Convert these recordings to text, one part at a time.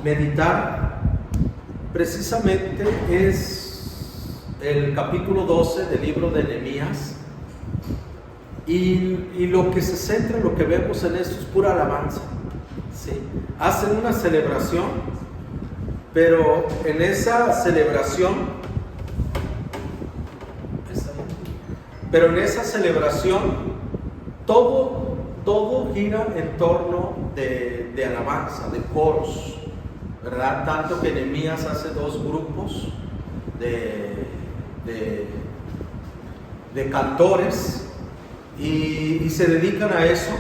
meditar precisamente es el capítulo 12 del libro de Nehemías, y lo que se centra, lo que vemos en esto es pura alabanza. ¿Sí? Hacen una celebración, pero en esa celebración todo gira en torno de alabanza, de coros, ¿verdad? Tanto que Nehemías hace dos grupos de cantores y se dedican a eso.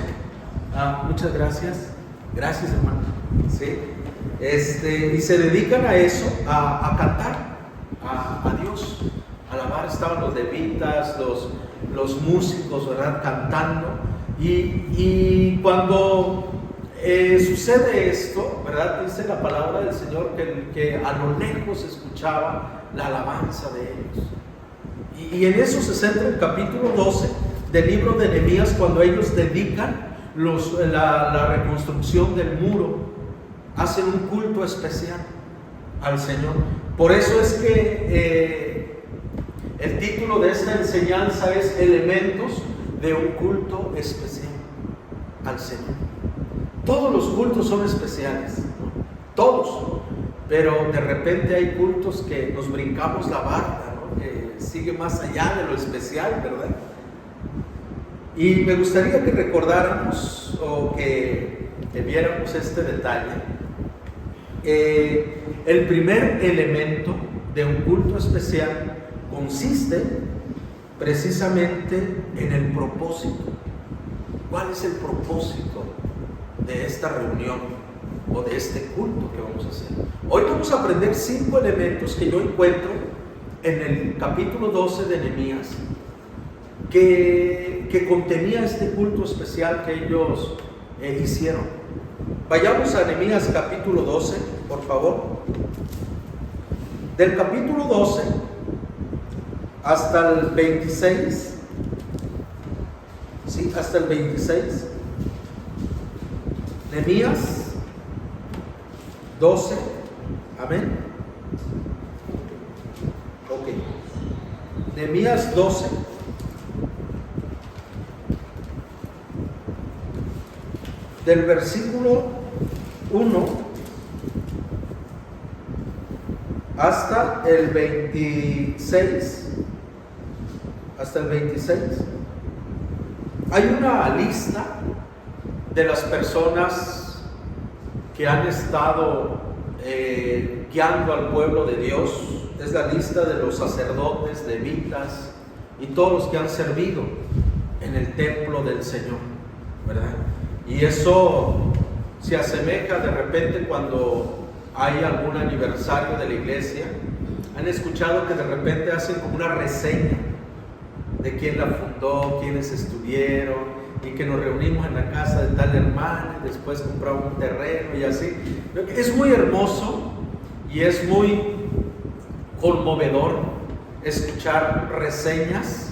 Muchas gracias. Gracias, hermano. ¿Sí? Y se dedican a eso, a cantar a Dios, a alabar. Estaban los levitas, los músicos, ¿verdad? Cantando. Y cuando sucede esto, ¿verdad? Dice la palabra del Señor que a lo lejos se escuchaba la alabanza de ellos. Y en eso se centra el capítulo 12 del libro de Nehemías, cuando ellos dedican la reconstrucción del muro, hacen un culto especial al Señor. Por eso es que el título de esta enseñanza es Elementos de un culto especial al Señor. Todos los cultos son especiales, ¿no? Todos, pero de repente hay cultos que nos brincamos la barda, ¿no? Que sigue más allá de lo especial, ¿verdad? Y me gustaría que recordáramos o que viéramos este detalle. El primer elemento de un culto especial consiste precisamente en el propósito. ¿Cuál es el propósito de esta reunión o de este culto que vamos a hacer? Hoy vamos a aprender 5 elementos que yo encuentro en el capítulo 12 de Nehemías que contenía este culto especial que ellos hicieron. Vayamos a Nehemías capítulo 12, por favor. Del capítulo 12 hasta el 26, ¿sí? Hasta el 26. Nehemías 12, amén. Ok. Nehemías 12. Del versículo 1 hasta el 26. Hasta el 26. Hay una lista de las personas que han estado guiando al pueblo de Dios. Es la lista de los sacerdotes, levitas y todos los que han servido en el templo del Señor, ¿verdad? Y eso se asemeja de repente cuando hay algún aniversario de la iglesia. Han escuchado que de repente hacen como una reseña de quién la fundó, quiénes estuvieron, y que nos reunimos en la casa de tal hermano, y después compramos un terreno y así. Es muy hermoso y es muy conmovedor escuchar reseñas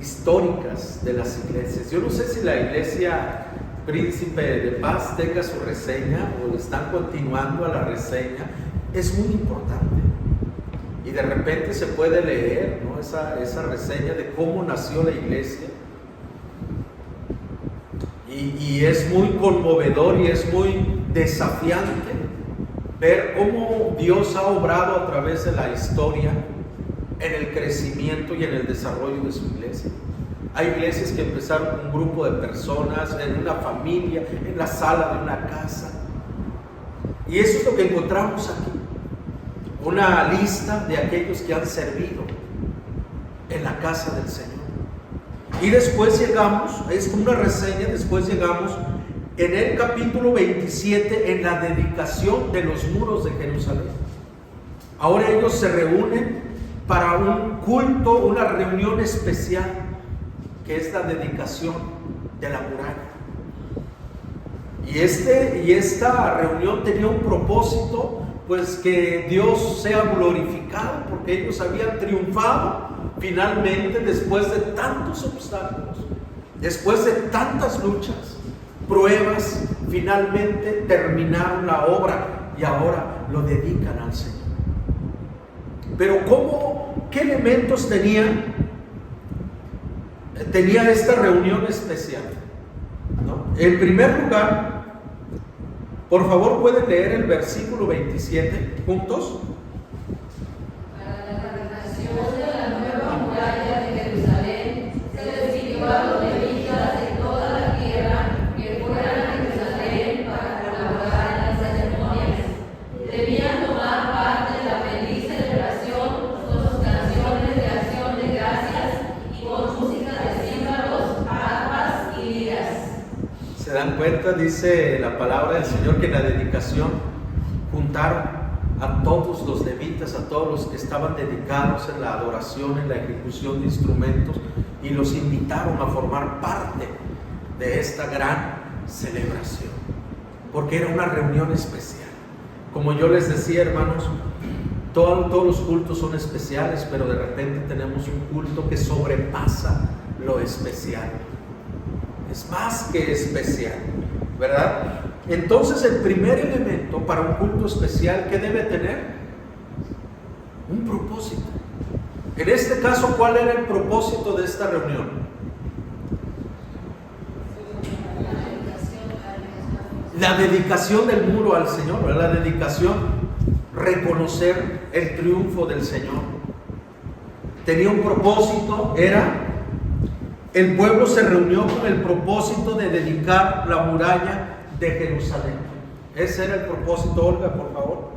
históricas de las iglesias. Yo no sé si la iglesia Príncipe de Paz tenga su reseña o están continuando a la reseña. Es muy importante y de repente se puede leer, ¿no? esa reseña de cómo nació la iglesia, y es muy conmovedor y es muy desafiante ver cómo Dios ha obrado a través de la historia en el crecimiento y en el desarrollo de su iglesia. Hay iglesias que empezaron con un grupo de personas, en una familia, en la sala de una casa. Y eso es lo que encontramos aquí. Una lista de aquellos que han servido en la casa del Señor. Y después llegamos, es como una reseña, después llegamos en el capítulo 27 en la dedicación de los muros de Jerusalén. Ahora ellos se reúnen para un culto, una reunión especial, que es la dedicación de la muralla. Y esta reunión tenía un propósito, pues que Dios sea glorificado, porque ellos habían triunfado finalmente después de tantos obstáculos, después de tantas luchas, pruebas. Finalmente terminaron la obra. y ahora lo dedican al Señor. Pero ¿qué elementos tenía esta reunión especial? ¿No? En primer lugar, por favor, ¿pueden leer el versículo 27 juntos? Para la fabricación de la nueva muralla de Jerusalén, se decidió a los levitas de toda la tierra que fueran a Jerusalén para colaborar en las ceremonias. Debían tomar parte en la feliz celebración con sus canciones de acción de gracias y con música de címbalos, arpas y liras. ¿Se dan cuenta? Dice la palabra del Señor que en la dedicación juntaron a todos los levitas, a todos los que estaban dedicados en la adoración, en la ejecución de instrumentos, y los invitaron a formar parte de esta gran celebración, porque era una reunión especial. Como yo les decía, hermanos, todos los cultos son especiales, pero de repente tenemos un culto que sobrepasa lo especial. Es más que especial, ¿verdad? Entonces, el primer elemento para un culto especial, ¿qué debe tener? Un propósito. En este caso, ¿cuál era el propósito de esta reunión? La dedicación del muro al Señor, ¿verdad? La dedicación, reconocer el triunfo del Señor. Tenía un propósito, el pueblo se reunió con el propósito de dedicar la muralla de Jerusalén. Ese era el propósito. Olga, por favor.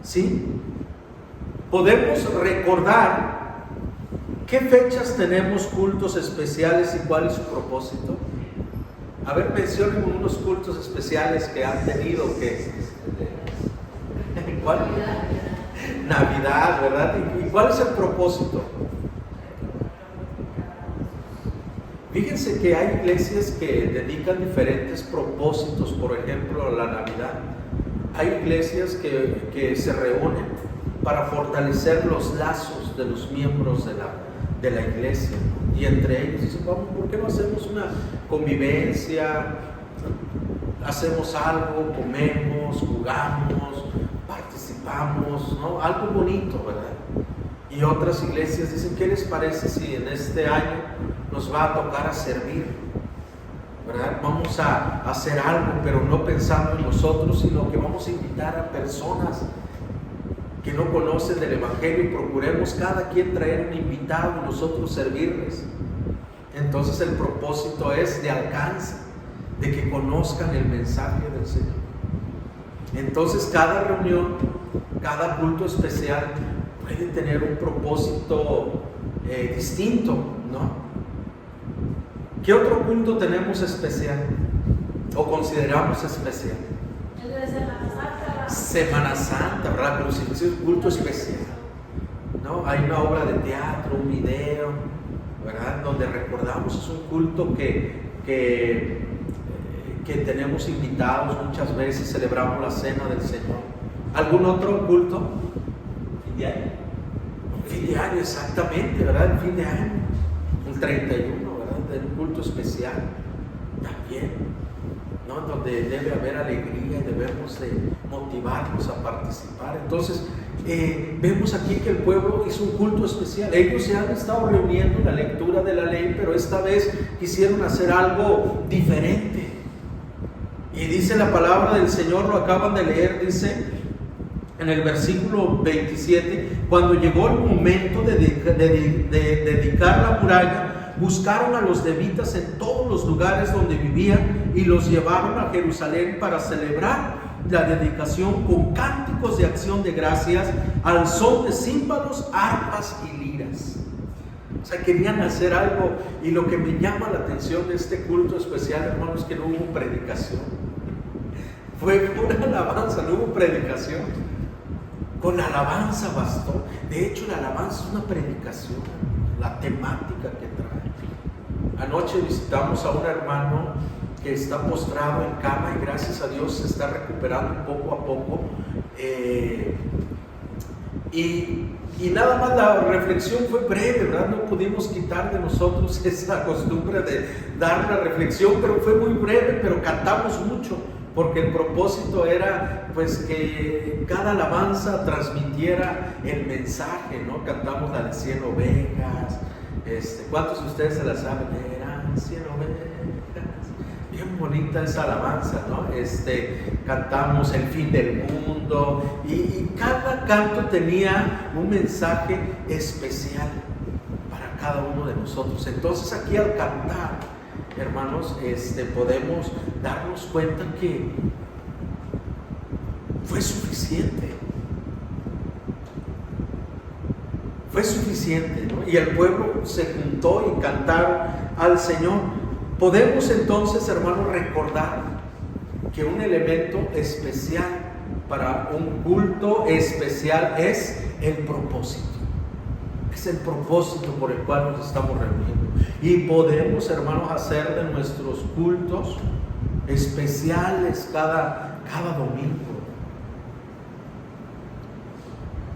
¿Sí? Podemos recordar qué fechas tenemos cultos especiales y cuál es su propósito. A ver, mencionen unos cultos especiales que han tenido. ¿Cuál? Navidad, ¿verdad? ¿Y cuál es el propósito? Fíjense que hay iglesias que dedican diferentes propósitos, por ejemplo, a la Navidad. Hay iglesias que se reúnen para fortalecer los lazos de los miembros de la iglesia. Y entre ellos dicen, vamos, ¿por qué no hacemos una convivencia? Hacemos algo, comemos, jugamos, participamos, ¿no? Algo bonito, ¿verdad? Y otras iglesias dicen, ¿qué les parece si en este año nos va a tocar a servir? ¿Verdad? Vamos a hacer algo, pero no pensando en nosotros, sino que vamos a invitar a personas que no conocen del Evangelio y procuremos cada quien traer un invitado y nosotros servirles. Entonces el propósito es de alcance, de que conozcan el mensaje del Señor. Entonces cada reunión, cada culto especial puede tener un propósito distinto, ¿no? ¿Qué otro culto tenemos especial o consideramos especial? El de Semana Santa. Semana Santa, ¿verdad? Pero si es un culto especial, ¿no? Hay una obra de teatro, un video, ¿verdad? Donde recordamos, es un culto que tenemos invitados muchas veces, celebramos la cena del Señor. ¿Algún otro culto? ¿Fin de año? Fin de año, exactamente, ¿verdad? El fin de año, el 31, de un culto especial también, ¿no? Donde debe haber alegría y debemos de motivarnos a participar. Entonces vemos aquí que el pueblo hizo un culto especial. Ellos se han estado reuniendo en la lectura de la ley, pero esta vez quisieron hacer algo diferente. Y dice la palabra del Señor, lo acaban de leer, dice en el versículo 27, cuando llegó el momento de dedicar la muralla, buscaron a los levitas en todos los lugares donde vivían y los llevaron a Jerusalén para celebrar la dedicación con cánticos de acción de gracias al son de címbalos, arpas y liras. O sea, querían hacer algo. Y lo que me llama la atención de este culto especial, hermanos, es que no hubo predicación. Fue pura alabanza, no hubo predicación. Con alabanza bastó. De hecho, la alabanza es una predicación, la temática que trae. Anoche visitamos a un hermano que está postrado en cama y gracias a Dios se está recuperando poco a poco. Y nada más la reflexión fue breve, ¿verdad? No pudimos quitar de nosotros esa costumbre de dar la reflexión, pero fue muy breve, pero cantamos mucho. porque el propósito era pues que cada alabanza transmitiera el mensaje, ¿no? Cantamos la de 100 ovejas, ¿cuántos de ustedes se la saben? Eran 100 ovejas, bien bonita esa alabanza, ¿no? Cantamos el fin del mundo y cada canto tenía un mensaje especial para cada uno de nosotros. Entonces aquí al cantar, hermanos, podemos darnos cuenta que fue suficiente. Fue suficiente, ¿no? Y el pueblo se juntó y cantaron al Señor. Podemos entonces, hermanos, recordar que un elemento especial para un culto especial es el propósito. Es el propósito por el cual nos estamos reuniendo. Y podemos, hermanos, hacer de nuestros cultos especiales cada domingo.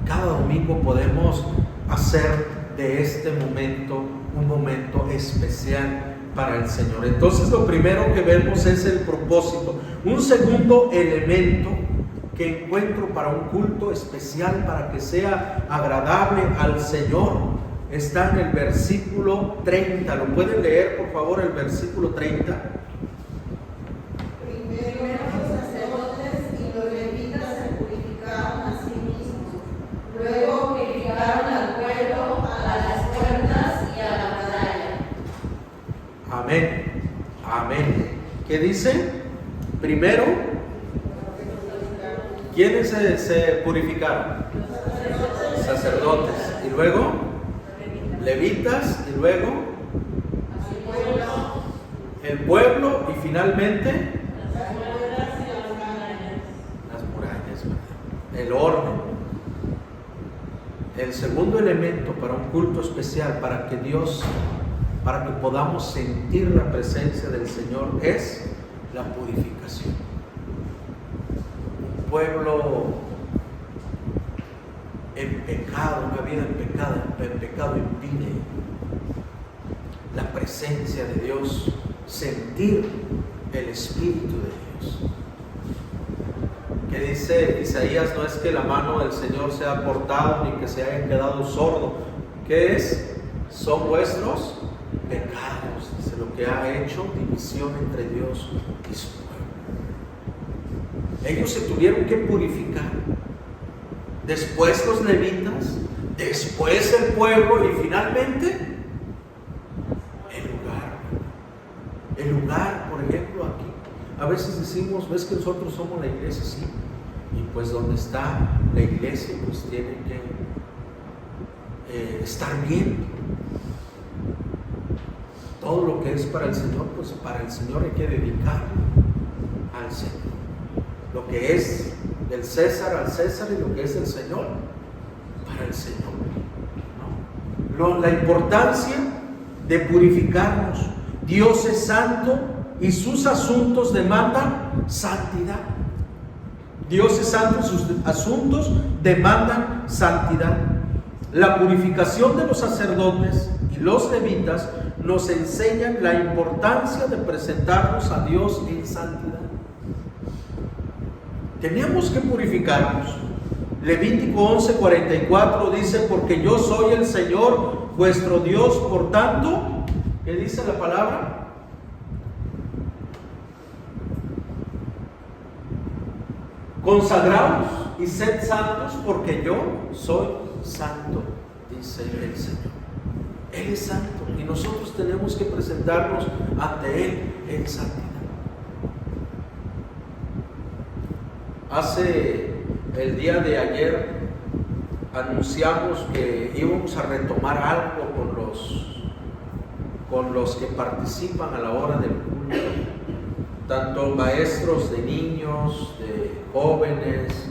Cada domingo podemos hacer de este momento un momento especial para el Señor. Entonces lo primero que vemos es el propósito. Un segundo elemento que encuentro para un culto especial, para que sea agradable al Señor, está en el versículo 30. ¿Lo pueden leer, por favor, el versículo 30? Primero los sacerdotes y los levitas se purificaron a sí mismos. Luego purificaron al pueblo, a las puertas y a la muralla. Amén. Amén. ¿Qué dice? Primero, ¿quiénes se purificaron? Sacerdotes. Y luego, levitas. Y luego, el pueblo. Y finalmente, las murallas, el orden. El segundo elemento para un culto especial, para que podamos sentir la presencia del Señor, es la purificación. Un pueblo en pecado, una vida en pecado impide la presencia de Dios, sentir el Espíritu de Dios. Que dice Isaías, no es que la mano del Señor se haya cortado ni que se haya quedado sordo. ¿Qué es? Son vuestros pecados, dice, lo que ha hecho división entre Dios y su pueblo. Ellos se tuvieron que purificar, después los levitas, después el pueblo y finalmente el lugar, por ejemplo, aquí. A veces decimos, ves que nosotros somos la iglesia, sí, y pues donde está la iglesia pues tiene que estar bien. Todo lo que es para el Señor, pues para el Señor hay que dedicarlo al Señor. Lo que es del César al César y lo que es del Señor para el Señor, ¿no? La importancia de purificarnos. Dios es santo y sus asuntos demandan santidad. Dios es santo y sus asuntos demandan santidad. La purificación de los sacerdotes y los levitas nos enseñan la importancia de presentarnos a Dios en santidad. Teníamos que purificarnos. Levítico 11:44 dice, porque yo soy el Señor vuestro Dios, por tanto, ¿qué dice la palabra? Consagraos y sed santos, porque yo soy santo, dice el Señor. Él es santo y nosotros tenemos que presentarnos ante Él en santidad. El día de ayer anunciamos que íbamos a retomar algo con los que participan a la hora del culto, tanto maestros de niños, de jóvenes,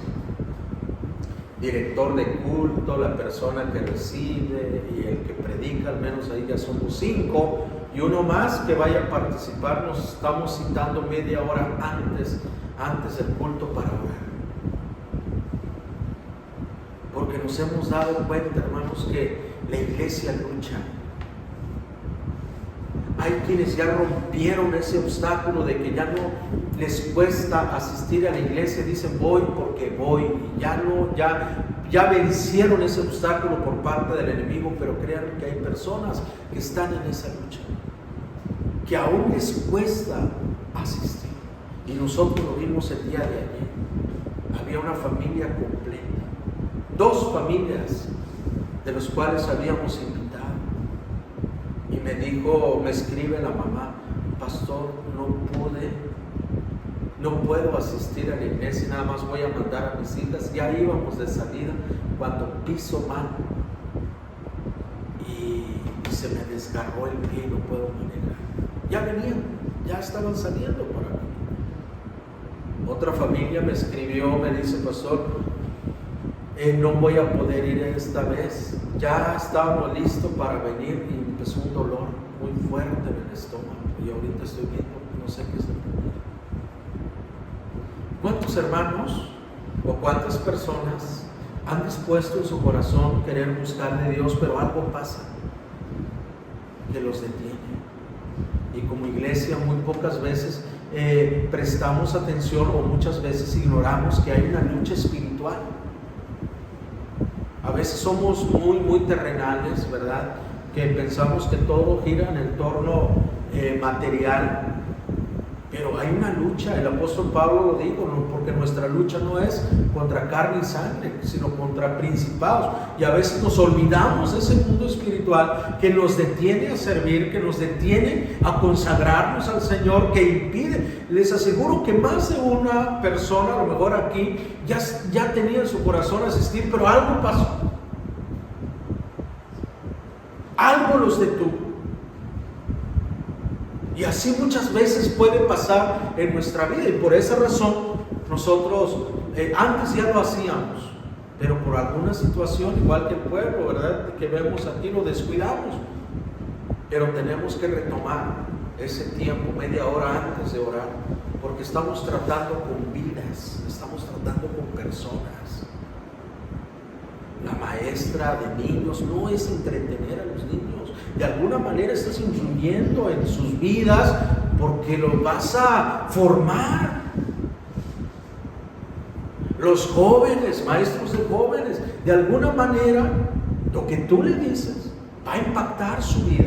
director de culto, la persona que recibe y el que predica, al menos ahí ya somos 5, y uno más que vaya a participar. Nos estamos citando media hora antes del culto para orar, porque nos hemos dado cuenta, hermanos, que la iglesia lucha. hay quienes ya rompieron ese obstáculo de que ya no les cuesta asistir a la iglesia, dicen voy porque voy, y ya vencieron ese obstáculo por parte del enemigo, pero créanme que hay personas que están en esa lucha, que aún les cuesta asistir. Y nosotros lo vimos el día de ayer. Había una familia completa, 2 familias de los cuales habíamos invitado. Y me escribe la mamá: pastor, no puedo asistir a la iglesia, nada más voy a mandar a mis hijas. Ya íbamos de salida cuando piso mal y se me desgarró el pie y no puedo manejar. Ya venían, ya estaban saliendo para mí. Otra familia me escribió, me dice: pastor, no voy a poder ir esta vez. Ya estábamos listos para venir y empezó un dolor muy fuerte en el estómago y ahorita estoy viendo, no sé qué es lo que tiene. ¿Cuántos hermanos o cuántas personas han dispuesto en su corazón querer buscar de Dios, pero algo pasa que los detiene? Y como iglesia muy pocas veces prestamos atención, o muchas veces ignoramos que hay una lucha espiritual. A veces somos muy terrenales, ¿verdad? Que pensamos que todo gira en el entorno material. Pero hay una lucha, el apóstol Pablo lo dijo, ¿no? Porque nuestra lucha no es contra carne y sangre, sino contra principados. Y a veces nos olvidamos de ese mundo espiritual que nos detiene a servir, que nos detiene a consagrarnos al Señor, que impide. Les aseguro que más de una persona, a lo mejor aquí, ya tenía en su corazón asistir, pero algo pasó. Algo los detuvo. Y así muchas veces puede pasar en nuestra vida, y por esa razón nosotros antes ya lo hacíamos, pero por alguna situación, igual que el pueblo, ¿verdad?, que vemos aquí, lo descuidamos. Pero tenemos que retomar ese tiempo, media hora antes de orar, porque estamos tratando con vidas, estamos tratando con personas. La maestra de niños no es entretener a los niños. De alguna manera estás influyendo en sus vidas porque los vas a formar. Los jóvenes, maestros de jóvenes, de alguna manera lo que tú le dices va a impactar su vida.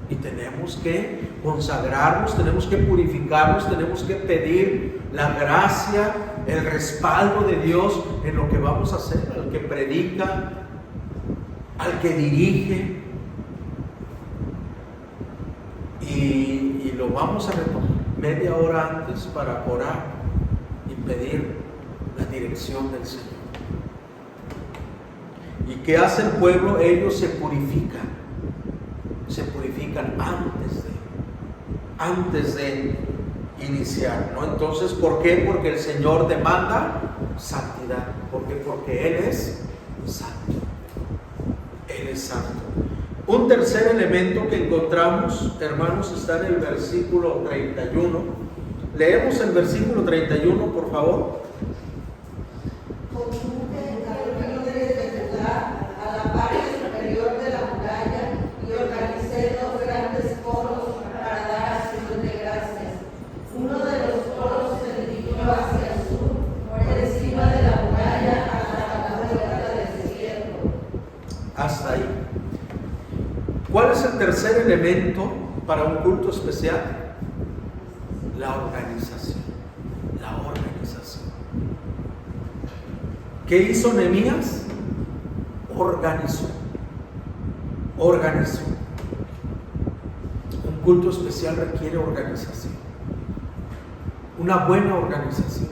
Y tenemos que consagrarnos, tenemos que purificarnos, tenemos que pedir la gracia, el respaldo de Dios en lo que vamos a hacer, al que predica, al que dirige. Y lo vamos a retomar media hora antes para orar y pedir la dirección del Señor. ¿Y qué hace el pueblo? Ellos se purifican antes de iniciar, ¿no? Entonces, ¿por qué? Porque el Señor demanda santidad. ¿Por qué? Porque Él es santo. Él es santo. Un tercer elemento que encontramos, hermanos, está en el versículo 31. Leemos el versículo 31, por favor. A la parte superior de la muralla y organicé 2 grandes coros para dar acción de gracias. Uno de los coros se dirigió hacia el sur, por encima de la muralla hasta la puerta del desierto. Hasta ahí. ¿Cuál es el tercer elemento para un culto especial? La organización. La organización. ¿Qué hizo Nehemías? Organizó. Un culto especial requiere organización. Una buena organización.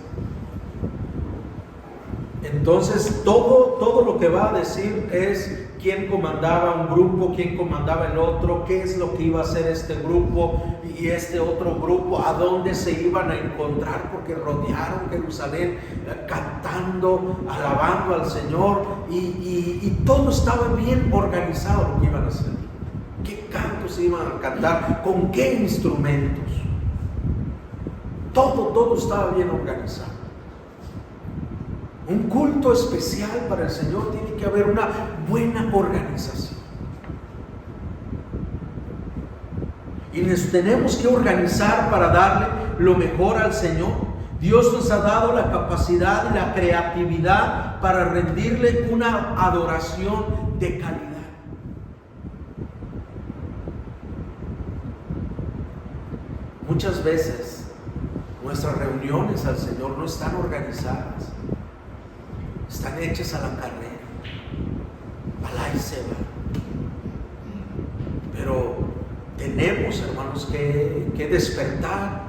Entonces, todo lo que va a decir es quién comandaba un grupo, quién comandaba el otro, qué es lo que iba a hacer este grupo y este otro grupo, a dónde se iban a encontrar, porque rodearon Jerusalén cantando, alabando al Señor, y todo estaba bien organizado lo que iban a hacer. ¿Qué cantos iban a cantar? ¿Con qué instrumentos? Todo estaba bien organizado. Un culto especial para el Señor tiene que haber una buena organización. Y nos tenemos que organizar para darle lo mejor al Señor. Dios nos ha dado la capacidad y la creatividad para rendirle una adoración de calidad. Muchas veces nuestras reuniones al Señor no están organizadas, están hechas a la carrera, al ahí se va. Pero tenemos, hermanos, que despertar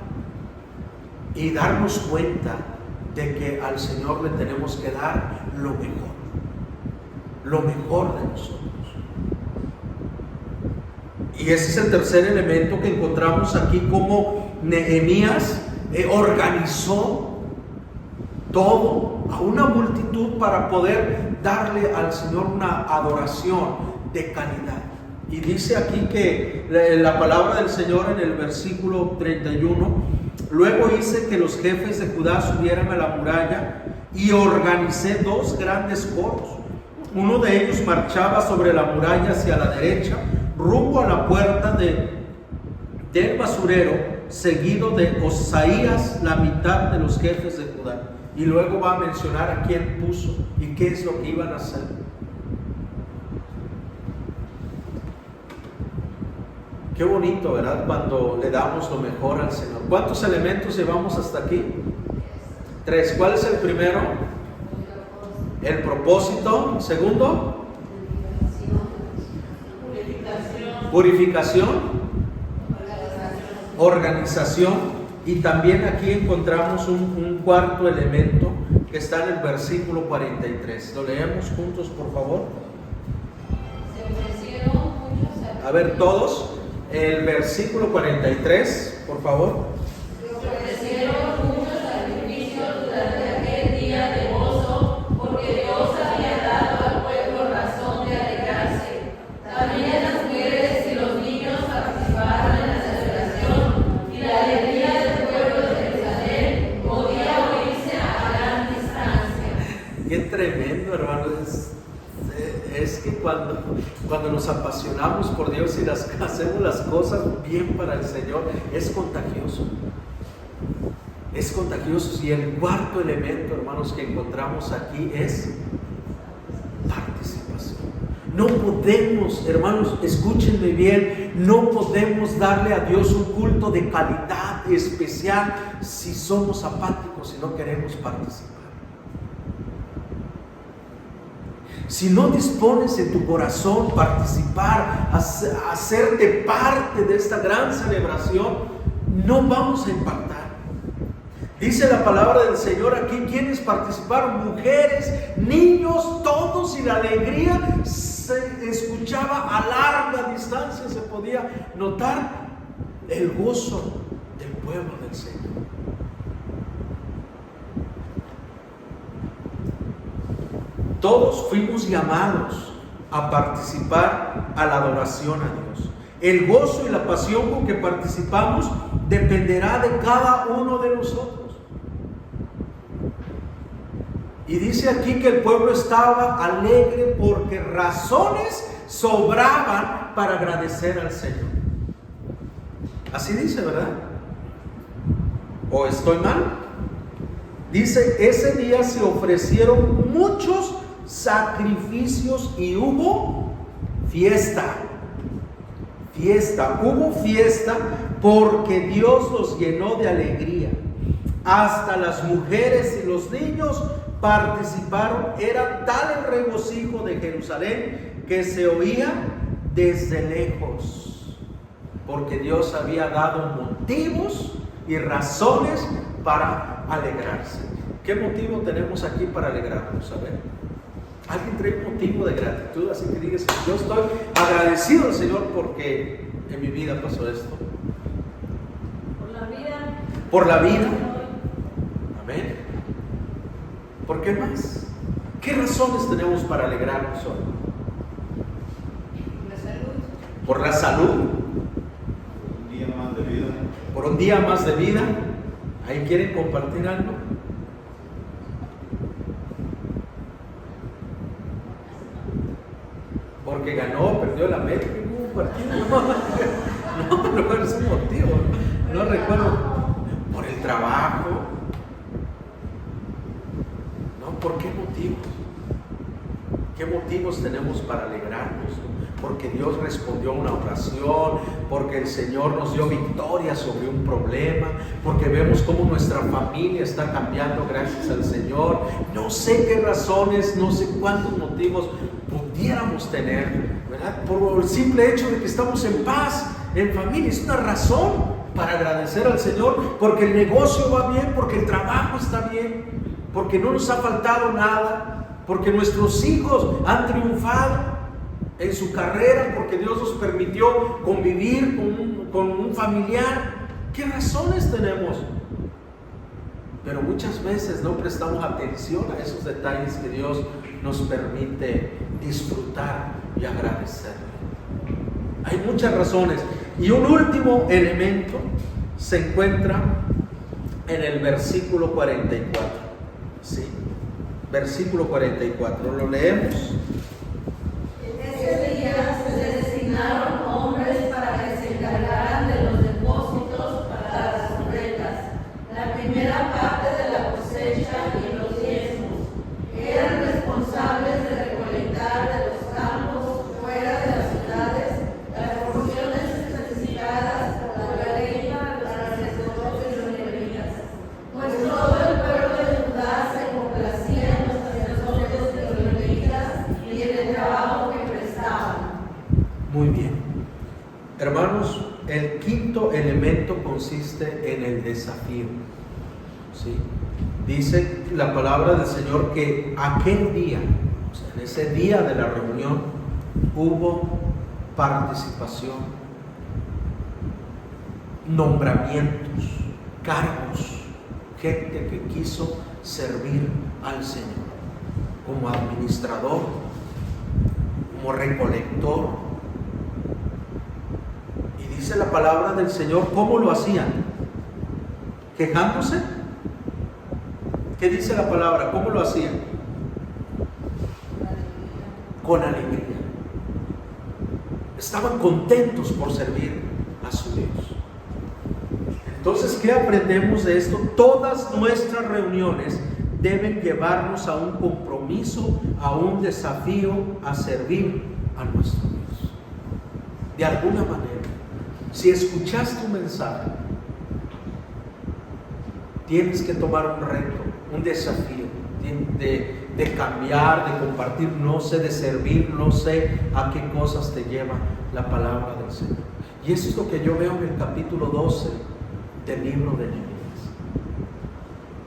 y darnos cuenta de que al Señor le tenemos que dar lo mejor de nosotros. Y ese es el tercer elemento que encontramos aquí, como Nehemías organizó todo a una multitud para poder darle al Señor una adoración de calidad. Y dice aquí que la palabra del Señor en el versículo 31: luego hice que los jefes de Judá subieran a la muralla y organicé 2 grandes coros. Uno de ellos marchaba sobre la muralla hacia la derecha, rumbo a la puerta del basurero, seguido de Osaías, la mitad de los jefes de Judá. Y luego va a mencionar a quién puso y qué es lo que iban a hacer. Qué bonito, ¿verdad? Cuando le damos lo mejor al Señor. ¿Cuántos elementos llevamos hasta aquí? 3. ¿Cuál es el primero? El propósito. Segundo, purificación, organización. Y también aquí encontramos un cuarto elemento que está en el versículo 43. Lo leemos juntos, por favor. A ver, todos. El versículo 43, por favor. Se ofrecieron muchos sacrificios durante aquel día de gozo, porque Dios había dado al pueblo razón de alegrarse. También las mujeres y los niños participaron en la celebración, y la alegría del pueblo de Jerusalén podía oírse a gran distancia. Qué tremendo, hermano. Es que cuando nos apasionamos por Dios y hacemos las cosas bien para el Señor, es contagioso. Es contagioso. Y el cuarto elemento, hermanos, que encontramos aquí es participación. No podemos, hermanos, escúchenme bien, no podemos darle a Dios un culto de calidad especial si somos apáticos y no queremos participar. Si no dispones en tu corazón participar, hacerte parte de esta gran celebración, no vamos a impactar. Dice la palabra del Señor aquí, ¿quiénes participaron? Mujeres, niños, todos, y la alegría se escuchaba a larga distancia, se podía notar el gozo del pueblo del Señor. Todos fuimos llamados a participar a la adoración a Dios. El gozo y la pasión con que participamos dependerá de cada uno de nosotros. Y dice aquí que el pueblo estaba alegre porque razones sobraban para agradecer al Señor. Así dice, ¿verdad? ¿O estoy mal? Dice, ese día se ofrecieron muchos sacrificios y hubo fiesta. Hubo fiesta porque Dios los llenó de alegría. Hasta las mujeres y los niños participaron. Era tal el regocijo de Jerusalén que se oía desde lejos, porque Dios había dado motivos y razones para alegrarse. ¿Qué motivo tenemos aquí para alegrarnos? A ver, ¿alguien trae un motivo de gratitud? Así que digas, yo estoy agradecido al Señor porque en mi vida pasó esto. Por la vida. Amén. ¿Por qué más? ¿Qué razones tenemos para alegrarnos hoy? Por la salud. Un día más de vida. Por un día más de vida. ¿Ahí quieren compartir algo? Porque ganó, perdió la América, partido. No. recuerdo cuál es el motivo. No recuerdo. Por el trabajo. ¿No? ¿Por qué motivos? ¿Qué motivos tenemos para alegrarnos? Porque Dios respondió a una oración, porque el Señor nos dio victoria sobre un problema, porque vemos cómo nuestra familia está cambiando gracias al Señor. No sé qué razones, no sé cuántos motivos pudiéramos tener, ¿verdad? Por el simple hecho de que estamos en paz, en familia, es una razón para agradecer al Señor, porque el negocio va bien, porque el trabajo está bien, porque no nos ha faltado nada, porque nuestros hijos han triunfado en su carrera, porque Dios nos permitió convivir con un familiar. ¿Qué razones tenemos? Pero muchas veces no prestamos atención a esos detalles que Dios nos permite disfrutar y agradecerle. Hay muchas razones. Y un último elemento se encuentra en el versículo 44. ¿Sí? Versículo 44. Lo leemos. Ese día se designaron hombres para que se encargaran de los depósitos para las ofrendas, la primera parte de la cosecha y los diezmos. Eran responsables de recolectar de los campos fuera de las ciudades las porciones especificadas por la ley para los sacerdotes y los levitas. Pues todo el pueblo de Judá se complacía en los sacerdotes y los levitas y en el trabajo que prestaban. Muy bien. Hermanos, el quinto elemento consiste en el desafío. ¿Sí? Dice la palabra del Señor que aquel día, o sea, en ese día de la reunión, hubo participación, nombramientos, cargos, gente que quiso servir al Señor como administrador, como recolector. Y dice la palabra del Señor, ¿cómo lo hacían? ¿Quejándose? ¿Qué dice la palabra? ¿Cómo lo hacían? Con alegría. Estaban contentos por servir a su Dios. Entonces, ¿qué aprendemos de esto? Todas nuestras reuniones deben llevarnos a un compromiso, a un desafío, a servir a nuestro Dios. De alguna manera, si escuchaste un mensaje, tienes que tomar un reto, un desafío de cambiar, de compartir, no sé, de servir, no sé a qué cosas te lleva la palabra del Señor. Y eso es lo que yo veo en el capítulo 12 del libro de Nehemías.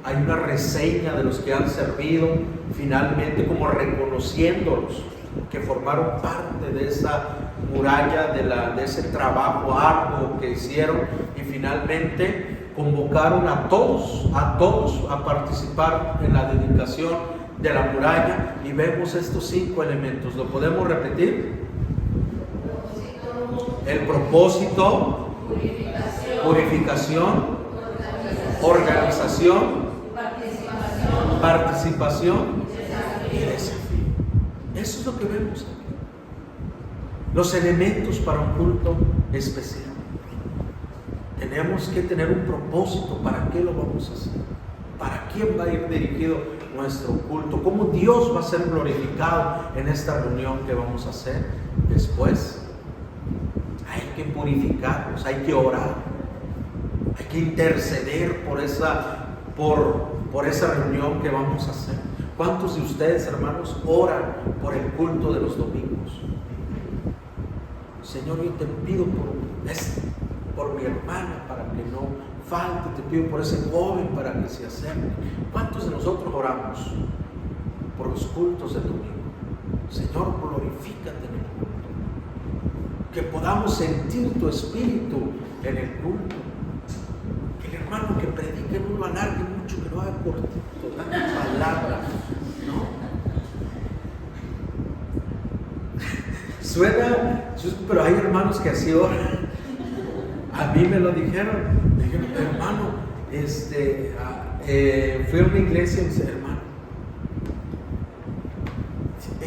Hay una reseña de los que han servido, finalmente como reconociéndolos, que formaron parte de esa muralla, de ese trabajo arduo que hicieron, y finalmente convocaron a todos a participar en la dedicación de la muralla. Y vemos estos 5 elementos. ¿Lo podemos repetir? El propósito, purificación, organización, participación y desafío. Eso es lo que vemos aquí. Los elementos para un culto especial. Tenemos que tener un propósito. ¿Para qué lo vamos a hacer? ¿Para quién va a ir dirigido nuestro culto? ¿Cómo Dios va a ser glorificado en esta reunión que vamos a hacer? Después hay que purificarnos, hay que orar, hay que interceder por esa reunión que vamos a hacer. ¿Cuántos de ustedes, hermanos, oran por el culto de los domingos? Señor, yo te pido por mi hermana para que no falte, te pido por ese joven para que se acerque. ¿Cuántos de nosotros oramos por los cultos del domingo? Señor, glorifícate en el culto, que podamos sentir tu espíritu en el culto, que el hermano que predique no lo alargue mucho, que lo haga cortito, dando palabras, ¿no? Suena, pero hay hermanos que así oran. A mí me lo dijeron, hermano, fui a una iglesia y me dice, hermano,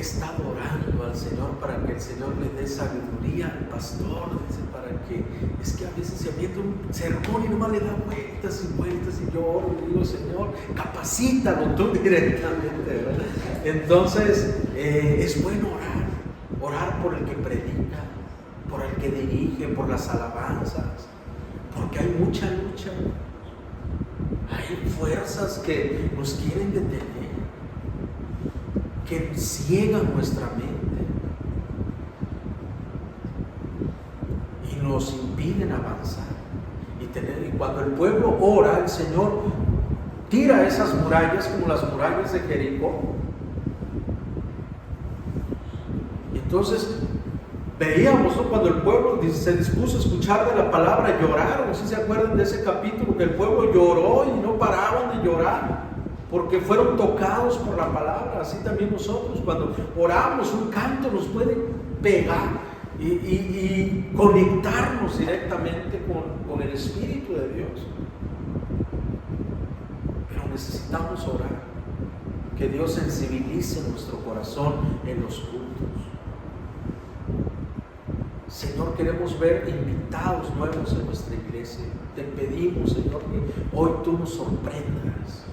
está orando al Señor para que el Señor le dé sabiduría al pastor, dice, para que, es que a veces se avienta un sermón y nomás le da vueltas y vueltas, y yo oro y digo, Señor, capacítalo tú directamente, ¿verdad? Entonces, es bueno orar por el que predica, por el que dirige, por las alabanzas, porque hay mucha lucha, hay fuerzas que nos quieren detener, que ciegan nuestra mente y nos impiden avanzar. Y cuando el pueblo ora, el Señor tira esas murallas como las murallas de Jericó. Entonces veíamos, ¿no?, cuando el pueblo se dispuso a escuchar de la palabra, lloraron. ¿Sí se acuerdan de ese capítulo? Que el pueblo lloró y no paraban de llorar, porque fueron tocados por la palabra. Así también nosotros, cuando oramos, un canto nos puede pegar y conectarnos directamente con el Espíritu de Dios. Pero necesitamos orar, que Dios sensibilice nuestro corazón en los cultos. Señor, queremos ver invitados nuevos en nuestra iglesia. Te pedimos, Señor, que hoy tú nos sorprendas.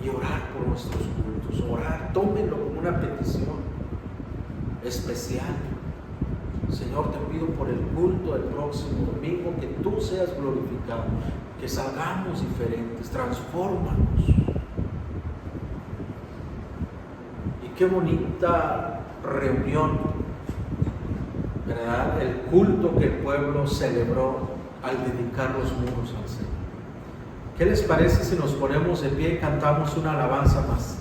Y orar por nuestros cultos, orar, tómenlo como una petición especial. Señor, te pido por el culto del próximo domingo, que tú seas glorificado, que salgamos diferentes, transfórmanos. Y qué bonita reunión, ¿verdad? El culto que el pueblo celebró al dedicar los muros al Señor. ¿Qué les parece si nos ponemos de pie y cantamos una alabanza más?